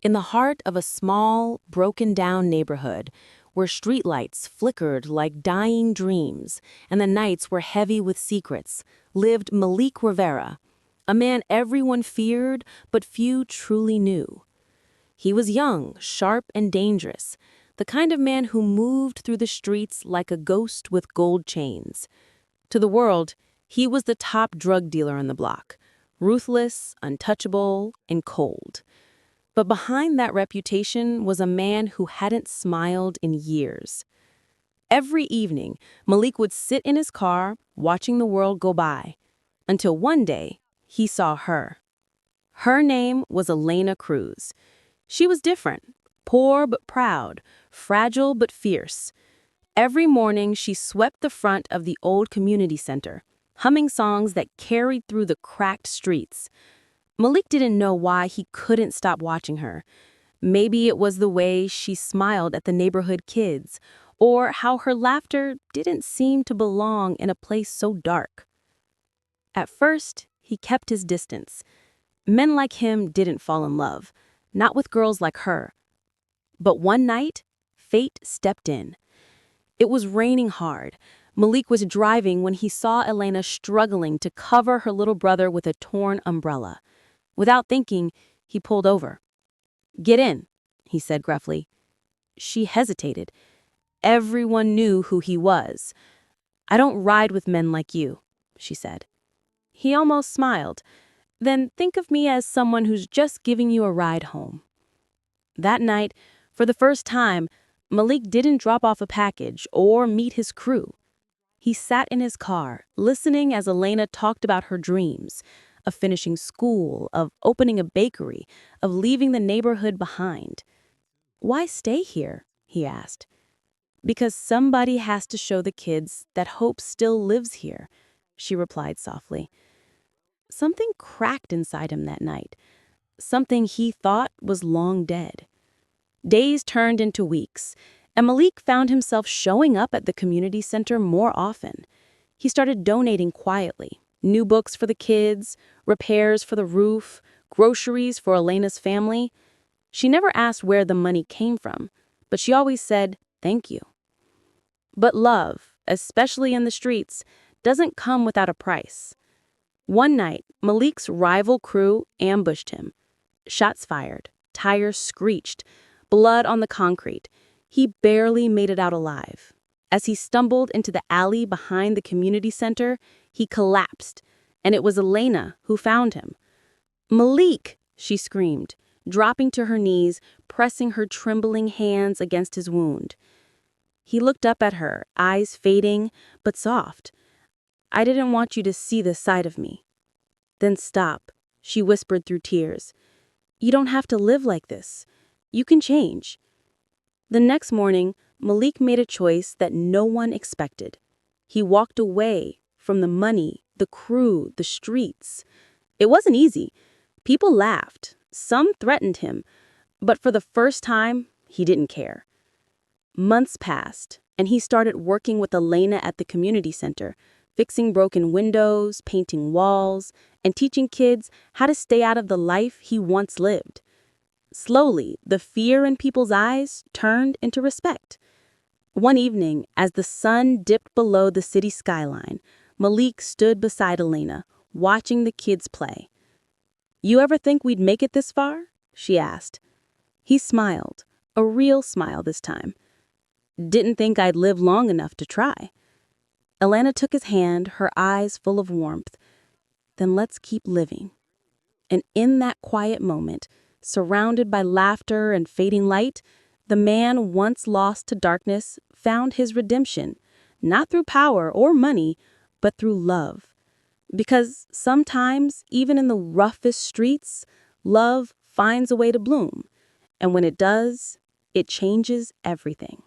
In the heart of a small, broken-down neighborhood, where streetlights flickered like dying dreams and the nights were heavy with secrets, lived Malik Rivera, a man everyone feared but few truly knew. He was young, sharp, and dangerous, the kind of man who moved through the streets like a ghost with gold chains. To the world, he was the top drug dealer on the block, ruthless, untouchable, and cold. But behind that reputation was a man who hadn't smiled in years. Every evening, Malik would sit in his car, watching the world go by, until one day, he saw her. Her name was Elena Cruz. She was different, poor but proud, fragile but fierce. Every morning, she swept the front of the old community center, humming songs that carried through the cracked streets. Malik didn't know why he couldn't stop watching her. Maybe it was the way she smiled at the neighborhood kids, or how her laughter didn't seem to belong in a place so dark. At first, he kept his distance. Men like him didn't fall in love, not with girls like her. But one night, fate stepped in. It was raining hard. Malik was driving when he saw Elena struggling to cover her little brother with a torn umbrella. Without thinking, he pulled over. "Get in," he said gruffly. She hesitated. Everyone knew who he was. "I don't ride with men like you," she said. He almost smiled. "Then think of me as someone who's just giving you a ride home." That night, for the first time, Malik didn't drop off a package or meet his crew. He sat in his car, listening as Elena talked about her dreams, of finishing school, of opening a bakery, of leaving the neighborhood behind. "Why stay here?" he asked. "Because somebody has to show the kids that hope still lives here," she replied softly. Something cracked inside him that night, something he thought was long dead. Days turned into weeks, and Malik found himself showing up at the community center more often. He started donating quietly. New books for the kids, repairs for the roof, groceries for Elena's family. She never asked where the money came from, but she always said, "Thank you." But love, especially in the streets, doesn't come without a price. One night, Malik's rival crew ambushed him. Shots fired, tires screeched, blood on the concrete. He barely made it out alive. As he stumbled into the alley behind the community center, he collapsed, and it was Elena who found him. "Malik!" she screamed, dropping to her knees, pressing her trembling hands against his wound. He looked up at her, eyes fading, but soft. "I didn't want you to see this side of me." "Then stop," she whispered through tears. "You don't have to live like this. You can change." The next morning, Malik made a choice that no one expected. He walked away from the money, the crew, the streets. It wasn't easy. People laughed. Some threatened him. But for the first time, he didn't care. Months passed, and he started working with Elena at the community center, fixing broken windows, painting walls, and teaching kids how to stay out of the life he once lived. Slowly, the fear in people's eyes turned into respect. One evening, as the sun dipped below the city skyline, Malik stood beside Elena, watching the kids play. "You ever think we'd make it this far?" she asked. He smiled, a real smile this time. "Didn't think I'd live long enough to try." Elena took his hand, her eyes full of warmth. "Then let's keep living." And in that quiet moment, surrounded by laughter and fading light, the man once lost to darkness found his redemption, not through power or money, but through love. Because sometimes, even in the roughest streets, love finds a way to bloom. And when it does, it changes everything.